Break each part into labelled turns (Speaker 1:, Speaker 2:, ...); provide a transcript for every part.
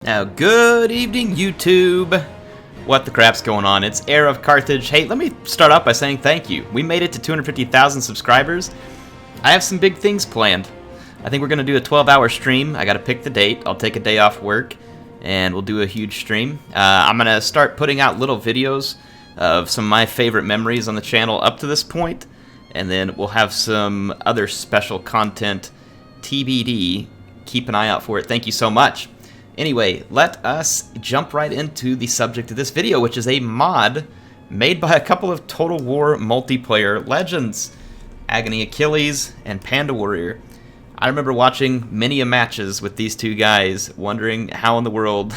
Speaker 1: Now, good evening, YouTube. What the crap's going on? It's HeirofCarthage. Hey, let me start off by saying thank you. We made it to 250,000 subscribers. I have some big things planned. I think we're going to do a 12-hour stream. I got to pick the date. I'll take a day off work, and we'll do a huge stream. I'm going to start putting out little videos of some of my favorite memories on the channel up to this point, and then we'll have some other special content TBD. Keep an eye out for it. Thank you so much. Anyway, let us jump right into the subject of this video, which is a mod made by a couple of Total War multiplayer legends, Agony Achilles and Panda Warrior. I remember watching many matches with these two guys, wondering how in the world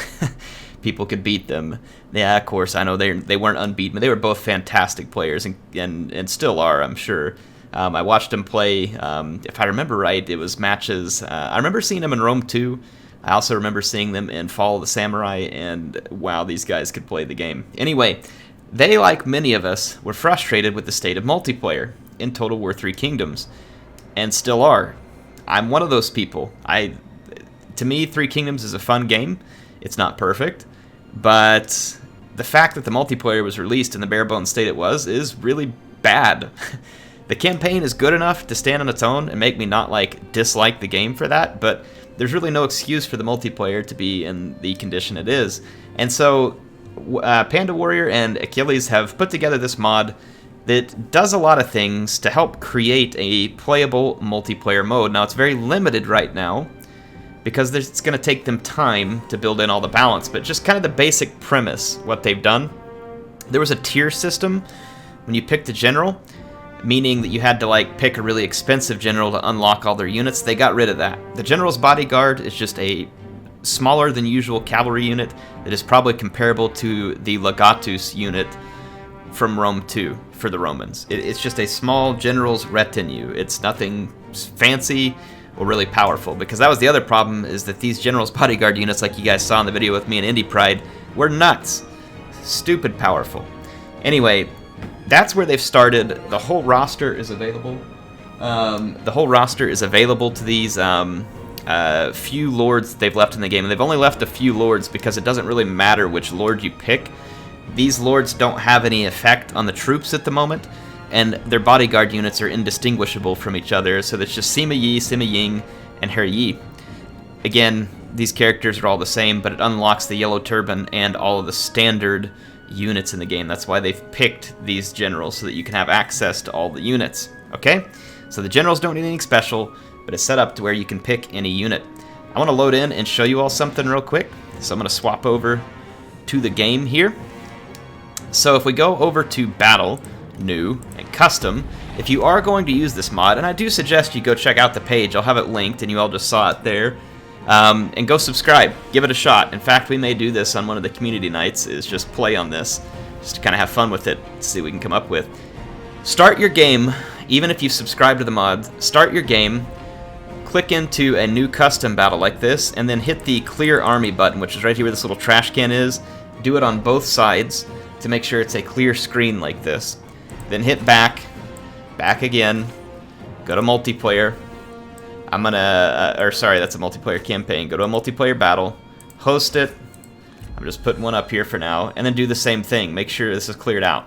Speaker 1: people could beat them. Yeah, of course, I know they weren't unbeaten, but they were both fantastic players, and still are, I'm sure. I watched them play, if I remember right, it was matches. I remember seeing them in Rome 2. I also remember seeing them in Fall of the Samurai, and wow, these guys could play the game. Anyway, they, like many of us, were frustrated with the state of multiplayer in Total War 3 Kingdoms, and still are. I'm one of those people. To me, 3 Kingdoms is a fun game. It's not perfect, but the fact that the multiplayer was released in the bare-bones state it was is really bad. The campaign is good enough to stand on its own and make me not, dislike the game for that, but there's really no excuse for the multiplayer to be in the condition it is. And so Panda Warrior and Achilles have put together this mod that does a lot of things to help create a playable multiplayer mode. Now, it's very limited right now because it's going to take them time to build in all the balance, but just kind of the basic premise, what they've done. There was a tier system when you picked a general, meaning that you had to pick a really expensive general to unlock all their units. They got rid of that. The general's bodyguard is just a smaller than usual cavalry unit that is probably comparable to the legatus unit from Rome 2 for the Romans. It's just a small general's retinue. It's nothing fancy or really powerful, because that was the other problem, is that these general's bodyguard units, like you guys saw in the video with me and Indie Pride, were nuts. Stupid powerful. Anyway, that's where they've started. The whole roster is available. The whole roster is available to these few lords that they've left in the game. And they've only left a few lords because it doesn't really matter which lord you pick. These lords don't have any effect on the troops at the moment, and their bodyguard units are indistinguishable from each other. So there's just Sima Yi, Sima Ying, and Her Yi. Again, these characters are all the same, but it unlocks the yellow turban and all of the standard units in the game. That's why they've picked these generals, so that you can have access to all the units. Okay? So the generals don't need anything special, but it's set up to where you can pick any unit. I want to load in and show you all something real quick. So I'm going to swap over to the game here. So if we go over to Battle, New, and Custom, if you are going to use this mod, and I do suggest you go check out the page, I'll have it linked, and you all just saw it there. And go subscribe. Give it a shot. In fact, we may do this on one of the community nights, is just play on this, just to kind of have fun with it, see what we can come up with. Start your game, even if you've subscribed to the mod, start your game, click into a new custom battle like this, and then hit the clear army button, which is right here where this little trash can is. Do it on both sides to make sure it's a clear screen like this. Then hit back again, go to multiplayer. I'm gonna, sorry, that's a multiplayer campaign. Go to a multiplayer battle, host it. I'm just putting one up here for now, and then do the same thing. Make sure this is cleared out.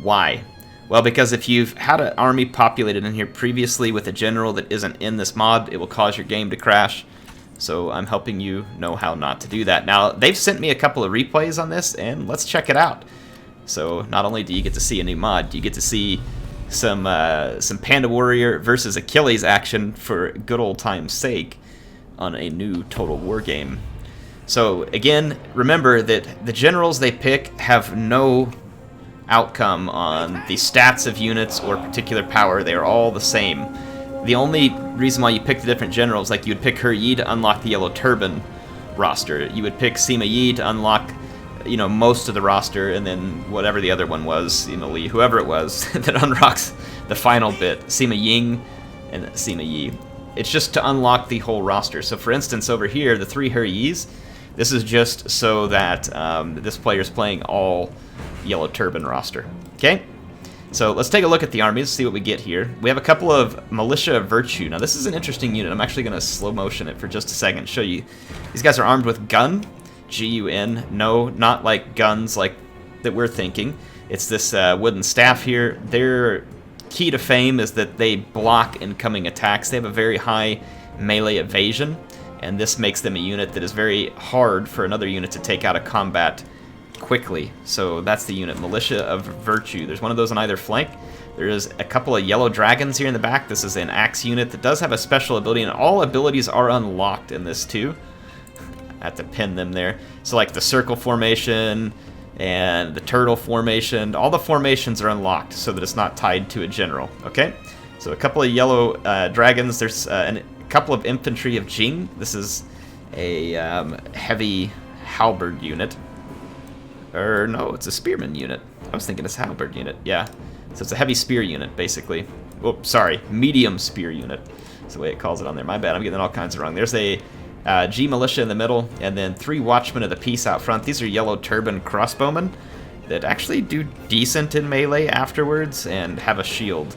Speaker 1: Why? Well, because if you've had an army populated in here previously with a general that isn't in this mod, it will cause your game to crash. So I'm helping you know how not to do that. Now, they've sent me a couple of replays on this, and let's check it out. So not only do you get to see a new mod, you get to see some Panda Warrior versus Achilles action for good old time's sake on a new Total War game. So again, remember that the generals they pick have no outcome on the stats of units or particular power. They are all the same. The only reason why you pick the different generals, like you would pick Her Yi to unlock the yellow turban roster, you would pick Sima Yi to unlock, you know, most of the roster, and then whatever the other one was, you know, Lee, whoever it was that unlocks the final bit, Sima Ying and Sima Yi. It's just to unlock the whole roster. So for instance, over here, the 3 Her Yis, this is just so that this player is playing all yellow turban roster. Okay? So let's take a look at the armies, see what we get here. We have a couple of Militia of Virtue. Now this is an interesting unit. I'm actually going to slow motion it for just a second, show you. These guys are armed with gun. G-U-N. No, not like guns like that we're thinking. It's this wooden staff here. Their key to fame is that they block incoming attacks. They have a very high melee evasion, and this makes them a unit that is very hard for another unit to take out of combat quickly. So that's the unit, Militia of Virtue. There's one of those on either flank. There is a couple of yellow dragons here in the back. This is an axe unit that does have a special ability, and all abilities are unlocked in this too. I have to pin them there. So like the circle formation and the turtle formation, all the formations are unlocked so that it's not tied to a general, okay? So a couple of yellow dragons. There's a couple of infantry of Jing. This is a heavy halberd unit. Or no, it's a spearman unit. I was thinking it's a halberd unit, yeah. So it's a heavy spear unit, basically. Oh, sorry, medium spear unit. That's the way it calls it on there. My bad, I'm getting all kinds of wrong. There's a G militia in the middle, and then 3 watchmen of the peace out front. These are yellow turban crossbowmen that actually do decent in melee afterwards and have a shield.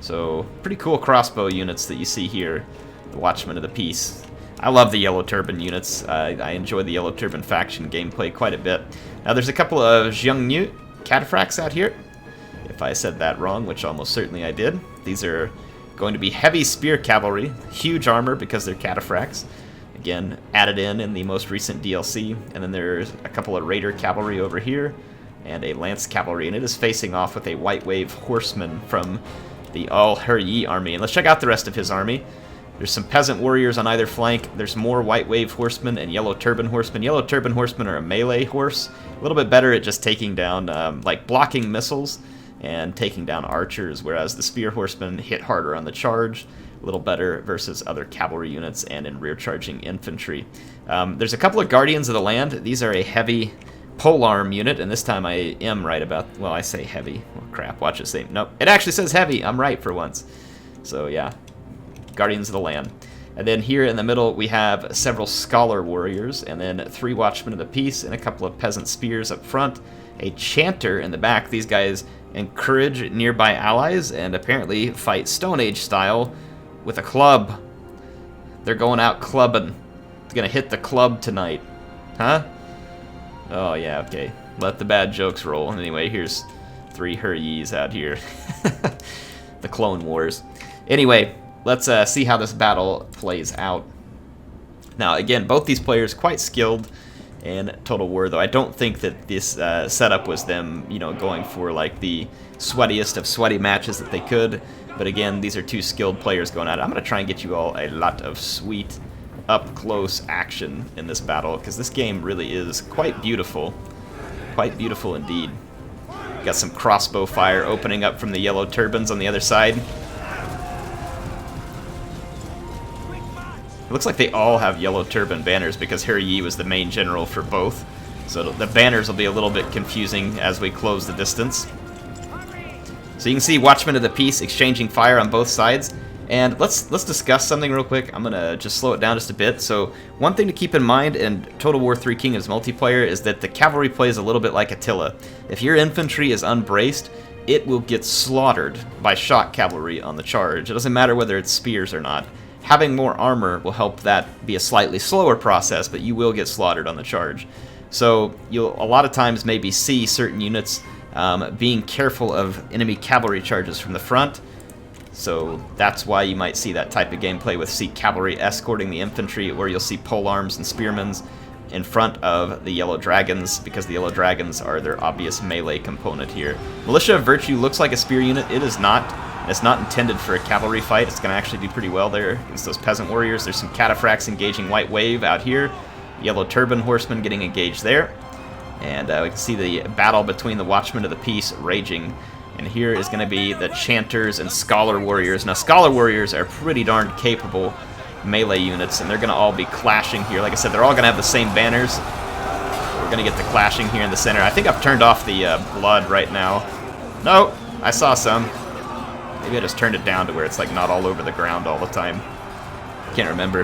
Speaker 1: So pretty cool crossbow units that you see here. The watchmen of the peace. I love the yellow turban units. I enjoy the yellow turban faction gameplay quite a bit. Now there's a couple of Xiongnu cataphracts out here. If I said that wrong, which almost certainly I did. These are going to be heavy spear cavalry, huge armor because they're cataphracts. Again, added in the most recent DLC. And then there's a couple of raider cavalry over here, and a lance cavalry, and it is facing off with a white wave horseman from the Al-Huryi army. And let's check out the rest of his army. There's some peasant warriors on either flank. There's more white wave horsemen and yellow turban horsemen. Yellow turban horsemen are a melee horse, a little bit better at just taking down, like blocking missiles and taking down archers, whereas the spear horsemen hit harder on the charge, a little better versus other cavalry units and in rear charging infantry. There's a couple of guardians of the land. These are a heavy polearm unit, and this time I am right about, well, I say heavy. Oh, crap, watch this thing. Nope, it actually says heavy. I'm right for once. So yeah, guardians of the land. And then here in the middle we have several scholar warriors, and then 3 watchmen of the peace and a couple of peasant spears up front. A chanter in the back. These guys encourage nearby allies and apparently fight Stone Age style with a club. They're going out clubbing. They're gonna hit the club tonight. Huh? Oh yeah, okay. Let the bad jokes roll. Anyway, here's 3 Huryis out here. The Clone Wars. Anyway, let's see how this battle plays out. Now again, both these players quite skilled in Total War, though I don't think that this setup was them, you know, going for like the sweatiest of sweaty matches that they could. But again, these are 2 skilled players going at it. I'm going to try and get you all a lot of sweet up-close action in this battle, because this game really is quite beautiful. Quite beautiful indeed. Got some crossbow fire opening up from the yellow turbans on the other side. It looks like they all have yellow turban banners because Huryi was the main general for both. So the banners will be a little bit confusing as we close the distance. So you can see Watchmen of the Peace exchanging fire on both sides. And let's discuss something real quick. I'm going to just slow it down just a bit. So one thing to keep in mind in Total War 3 Kingdoms multiplayer is that the cavalry plays a little bit like Attila. If your infantry is unbraced, it will get slaughtered by shock cavalry on the charge. It doesn't matter whether it's spears or not. Having more armor will help that be a slightly slower process, but you will get slaughtered on the charge. So you'll a lot of times maybe see certain units being careful of enemy cavalry charges from the front. So that's why you might see that type of gameplay with cavalry escorting the infantry, or you'll see polearms and spearmen in front of the yellow dragons, because the yellow dragons are their obvious melee component here. Militia of Virtue looks like a spear unit. It is not. It's not intended for a cavalry fight. It's going to actually do pretty well there against those peasant warriors. There's some cataphracts engaging White Wave out here. Yellow turban horsemen getting engaged there. And we can see the battle between the Watchmen of the Peace raging. And here is going to be the Chanters and Scholar Warriors. Now, Scholar Warriors are pretty darn capable melee units, and they're going to all be clashing here. Like I said, they're all going to have the same banners. We're going to get the clashing here in the center. I think I've turned off the blood right now. No, I saw some. Maybe I just turned it down to where it's like not all over the ground all the time. Can't remember.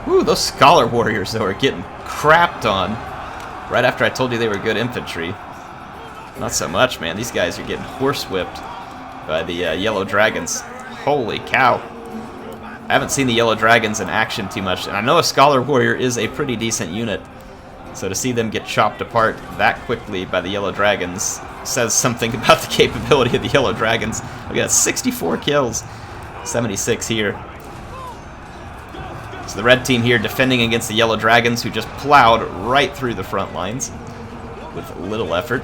Speaker 1: Ooh, those Scholar Warriors, though, are getting crapped on right after I told you they were good infantry. Not so much, man. These guys are getting horsewhipped by the yellow dragons. Holy cow. I haven't seen the Yellow Dragons in action too much, and I know a Scholar Warrior is a pretty decent unit. So to see them get chopped apart that quickly by the Yellow Dragons says something about the capability of the Yellow Dragons. We got 64 kills, 76 here. So the red team here defending against the Yellow Dragons, who just plowed right through the front lines with little effort.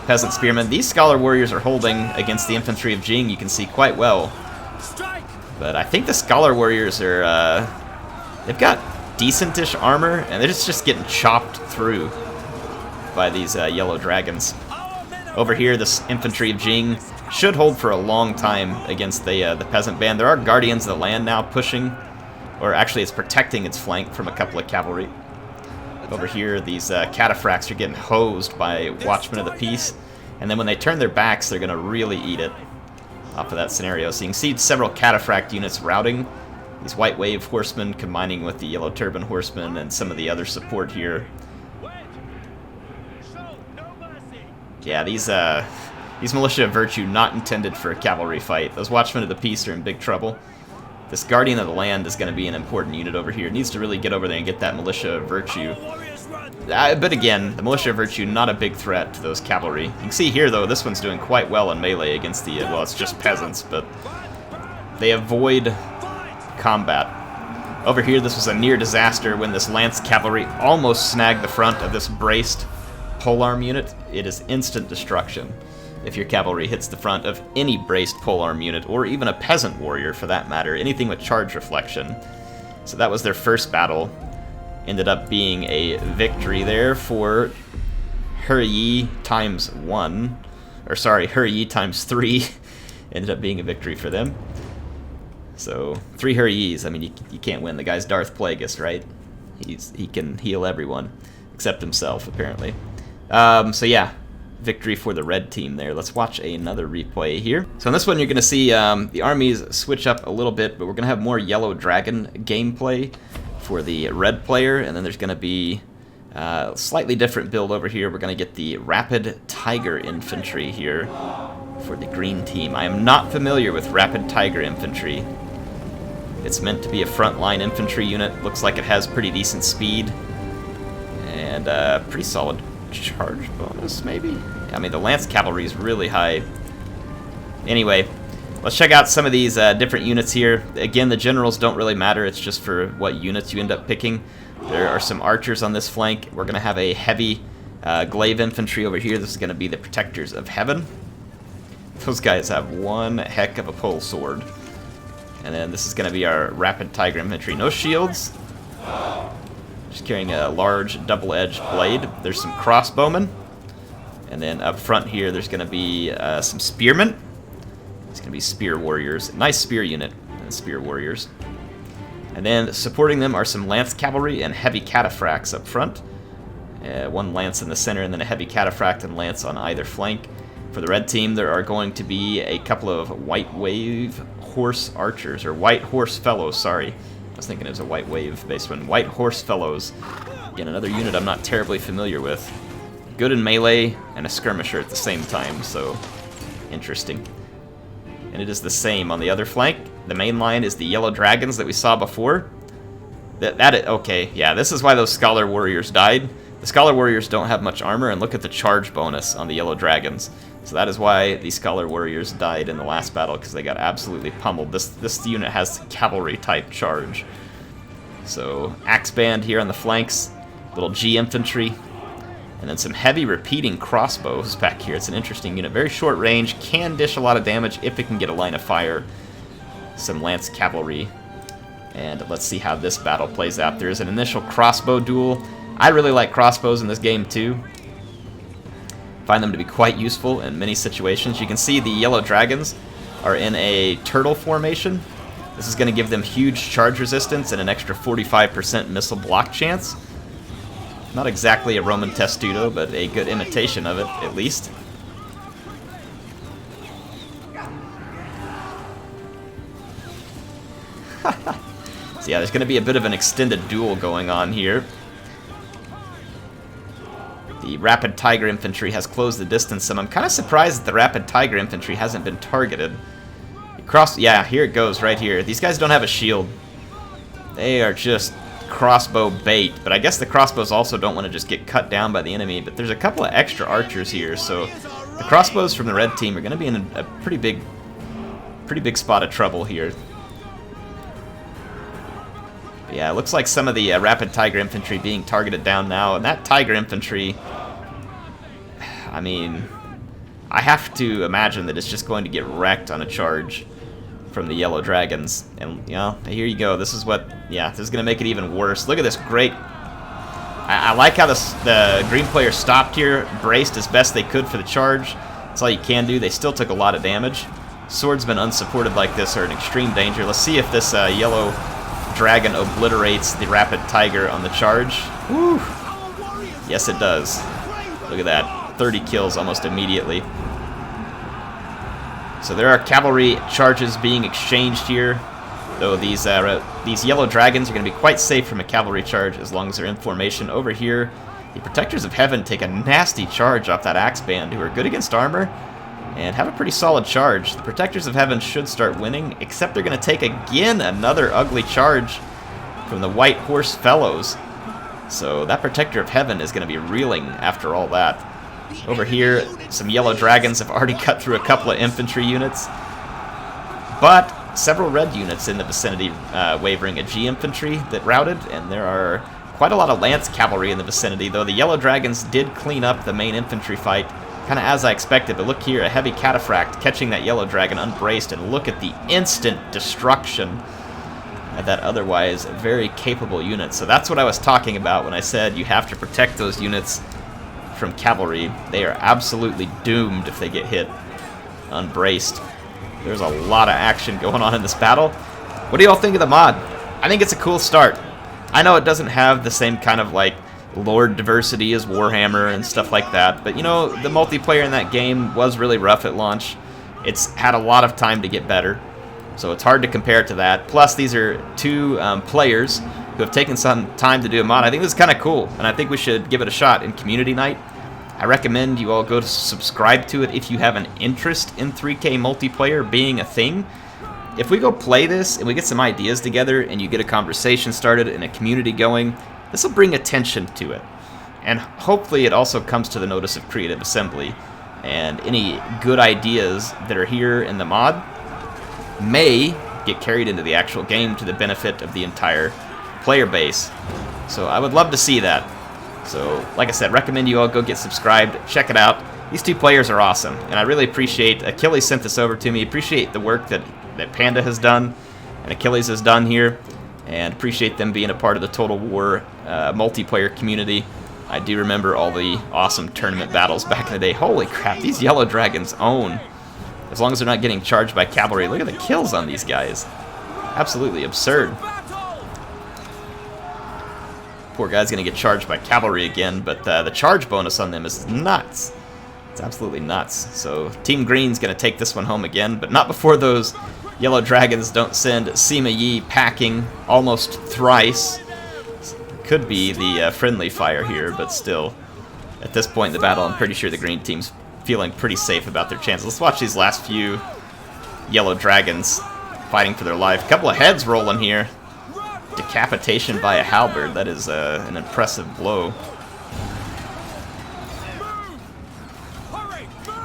Speaker 1: Peasant Spearmen. These Scholar Warriors are holding against the infantry of Jing, you can see quite well. But I think the Scholar Warriors are, they've got decentish armor, and they're just getting chopped through by these Yellow Dragons. Over here, this infantry of Jing should hold for a long time against the Peasant Band. There are Guardians of the Land now pushing, or actually it's protecting its flank from a couple of cavalry. Over here, these cataphracts are getting hosed by Watchmen of the Peace, and then when they turn their backs, they're going to really eat it off of that scenario. So you can see several cataphract units routing. These White Wave Horsemen combining with the Yellow Turban Horsemen and some of the other support here. Yeah, these Militia of Virtue not intended for a cavalry fight. Those Watchmen of the Peace are in big trouble. This Guardian of the Land is going to be an important unit over here. It needs to really get over there and get that Militia of Virtue. But again, the Militia of Virtue not a big threat to those cavalry. You can see here, though, this one's doing quite well in melee against the, well, it's just peasants, but they avoid combat. Over here, this was a near disaster when this Lance Cavalry almost snagged the front of this braced polearm unit. It is instant destruction if your cavalry hits the front of any braced polearm unit, or even a peasant warrior for that matter, anything with charge reflection. So that was their first battle. Ended up being a victory there for Huryi times 1, or sorry, Huryi times 3. Ended up being a victory for them. So 3 Huryis, I mean, you can't win. The guy's Darth Plagueis, right? He can heal everyone except himself, apparently. So yeah, victory for the red team there. Let's watch another replay here. So in this one, you're going to see the armies switch up a little bit, but we're going to have more Yellow Dragon gameplay for the red player, and then there's going to be a slightly different build over here. We're going to get the Rapid Tiger Infantry here for the green team. I am not familiar with Rapid Tiger Infantry. It's meant to be a frontline infantry unit. Looks like it has pretty decent speed and pretty solid charge bonus, maybe? I mean, the Lance Cavalry is really high. Anyway, let's check out some of these different units here. Again, the generals don't really matter. It's just for what units you end up picking. There are some archers on this flank. We're going to have a heavy glaive infantry over here. This is going to be the Protectors of Heaven. Those guys have one heck of a pole sword. And then this is going to be our Rapid Tiger Infantry. No shields. Just carrying a large double-edged blade. There's some crossbowmen. And then up front here, there's going to be some spearmen. It's going to be spear warriors. Nice spear unit, spear warriors. And then supporting them are some lance cavalry and heavy cataphracts up front. One lance in the center and then a heavy cataphract and lance on either flank. For the red team, there are going to be a couple of White Wave Horse Archers, or White Horse Fellows, sorry. I was thinking it was a White Wave based one. White Horse Fellows. Again, another unit I'm not terribly familiar with. Good in melee and a skirmisher at the same time, so interesting. And it is the same on the other flank. The main line is the Yellow Dragons that we saw before. Okay, yeah, this is why those Scholar Warriors died. The Scholar Warriors don't have much armor, and look at the charge bonus on the Yellow Dragons. So that is why the Scholar Warriors died in the last battle, because they got absolutely pummeled. This unit has cavalry-type charge. So, Axe Band here on the flanks, little G Infantry, and then some heavy repeating crossbows back here. It's an interesting unit. Very short range, can dish a lot of damage if it can get a line of fire. Some Lance Cavalry. And let's see how this battle plays out. There's an initial crossbow duel. I really like crossbows in this game too. Find them to be quite useful in many situations. You can see the Yellow Dragons are in a turtle formation. This is going to give them huge charge resistance and an extra 45% missile block chance. Not exactly a Roman testudo, but a good imitation of it, at least. So yeah, there's going to be a bit of an extended duel going on here. The Rapid Tiger Infantry has closed the distance, and I'm kind of surprised that the Rapid Tiger Infantry hasn't been targeted. Cross, yeah, here it goes, right here. These guys don't have a shield. They are just crossbow bait, but I guess the crossbows also don't want to just get cut down by the enemy, but there's a couple of extra archers here, so the crossbows from the red team are going to be in a pretty big spot of trouble here. But yeah, it looks like some of the rapid tiger infantry being targeted down now, and that tiger infantry, I mean, I have to imagine that it's just going to get wrecked on a charge from the yellow dragons. And, you know, here you go. This is what, yeah, this is going to make it even worse. Look at this great... I like how the green player stopped here, braced as best they could for the charge. That's all you can do. They still took a lot of damage. Swordsmen unsupported like this are in extreme danger. Let's see if this yellow dragon obliterates the rapid tiger on the charge. Woo! Yes, it does. Look at that. 30 kills almost immediately. So there are cavalry charges being exchanged here, though these yellow dragons are going to be quite safe from a cavalry charge as long as they're in formation. Over here, the Protectors of Heaven take a nasty charge off that axe band, who are good against armor and have a pretty solid charge. The Protectors of Heaven should start winning, except they're going to take again another ugly charge from the White Horse Fellows. So that Protector of Heaven is going to be reeling after all that. Over here, some yellow dragons have already cut through a couple of infantry units, but several red units in the vicinity wavering a G infantry that routed, and there are quite a lot of lance cavalry in the vicinity, though the yellow dragons did clean up the main infantry fight, kind of as I expected. But look here, a heavy cataphract catching that yellow dragon unbraced, and look at the instant destruction of that otherwise very capable unit. So that's what I was talking about when I said you have to protect those units from cavalry. They are absolutely doomed if they get hit unbraced. There's a lot of action going on in this battle. What do y'all think of the mod? I think it's a cool start. I know it doesn't have the same kind of like lore diversity as Warhammer and stuff like that, but you know, the multiplayer in that game was really rough at launch. It's had a lot of time to get better, so it's hard to compare it to that. Plus, these are two players who have taken some time to do a mod. I think this is kind of cool, and I think we should give it a shot in Community Night. I recommend you all go to subscribe to it if you have an interest in 3K multiplayer being a thing. If we go play this and we get some ideas together and you get a conversation started and a community going, this will bring attention to it. And hopefully it also comes to the notice of Creative Assembly, and any good ideas that are here in the mod may get carried into the actual game to the benefit of the entire player base. So I would love to see that. So, like I said, recommend you all go get subscribed, check it out. These two players are awesome, and I really appreciate, Achilles sent this over to me, appreciate the work that Panda has done, and Achilles has done here, and appreciate them being a part of the Total War multiplayer community. I do remember all the awesome tournament battles back in the day. Holy crap, these yellow dragons own. As long as they're not getting charged by cavalry. Look at the kills on these guys. Absolutely absurd. Poor guy's going to get charged by cavalry again, but the charge bonus on them is nuts. It's absolutely nuts. So Team Green's going to take this one home again, but not before those yellow dragons don't send Sima Yi packing almost thrice. Could be the friendly fire here, but still, at this point in the battle, I'm pretty sure the green team's feeling pretty safe about their chances. Let's watch these last few yellow dragons fighting for their life. A couple of heads rolling here. Decapitation by a halberd. That is an impressive blow.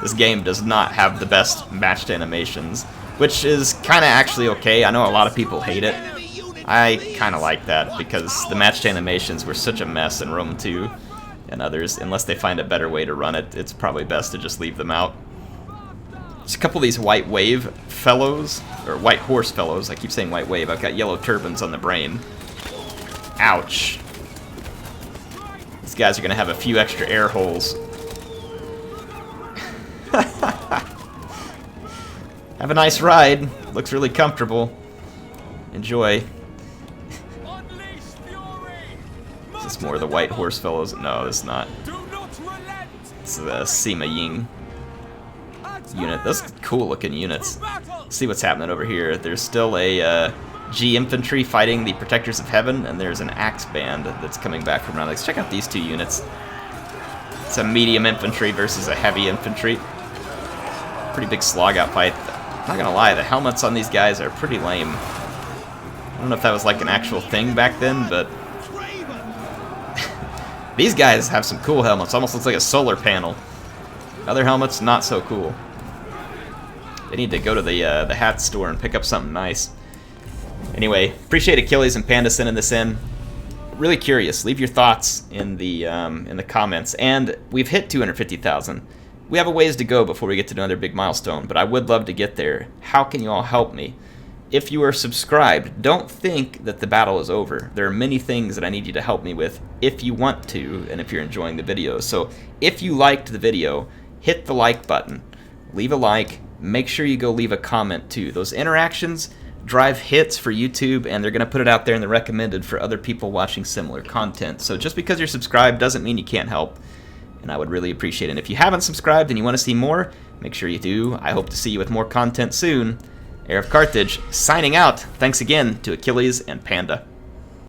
Speaker 1: This game does not have the best matched animations, which is kind of actually okay. I know a lot of people hate it. I kind of like that because the matched animations were such a mess in Rome 2 and others. Unless they find a better way to run it, it's probably best to just leave them out. There's a couple of these white wave fellows, or white horse fellows. I keep saying white wave. I've got yellow turbans on the brain. Ouch. These guys are going to have a few extra air holes. Have a nice ride. Looks really comfortable. Enjoy. Is this more of the white horse fellows? No, it's not. It's the Sima Ying unit. Those cool looking units. See what's happening over here. There's still a G infantry fighting the Protectors of Heaven, and there's an axe band that's coming back from around. Let's check out these two units. It's a medium infantry versus a heavy infantry. Pretty big slog out fight. Not gonna lie, the helmets on these guys are pretty lame. I don't know if that was like an actual thing back then, but these guys have some cool helmets. Almost looks like a solar panel. Other helmets, not so cool. They need to go to the hat store and pick up something nice. Anyway, appreciate Achilles and Panda sending this in. Really curious. Leave your thoughts in the comments. And we've hit 250,000. We have a ways to go before we get to another big milestone, but I would love to get there. How can you all help me? If you are subscribed, don't think that the battle is over. There are many things that I need you to help me with if you want to, and if you're enjoying the video. So if you liked the video, hit the like button. Leave a like. Make sure you go leave a comment too. Those interactions drive hits for YouTube, and they're going to put it out there in the recommended for other people watching similar content. So just because you're subscribed doesn't mean you can't help, and I would really appreciate it. And if you haven't subscribed and you want to see more, make sure you do. I hope to see you with more content soon. HeirofCarthage signing out. Thanks again to Achilles and Panda.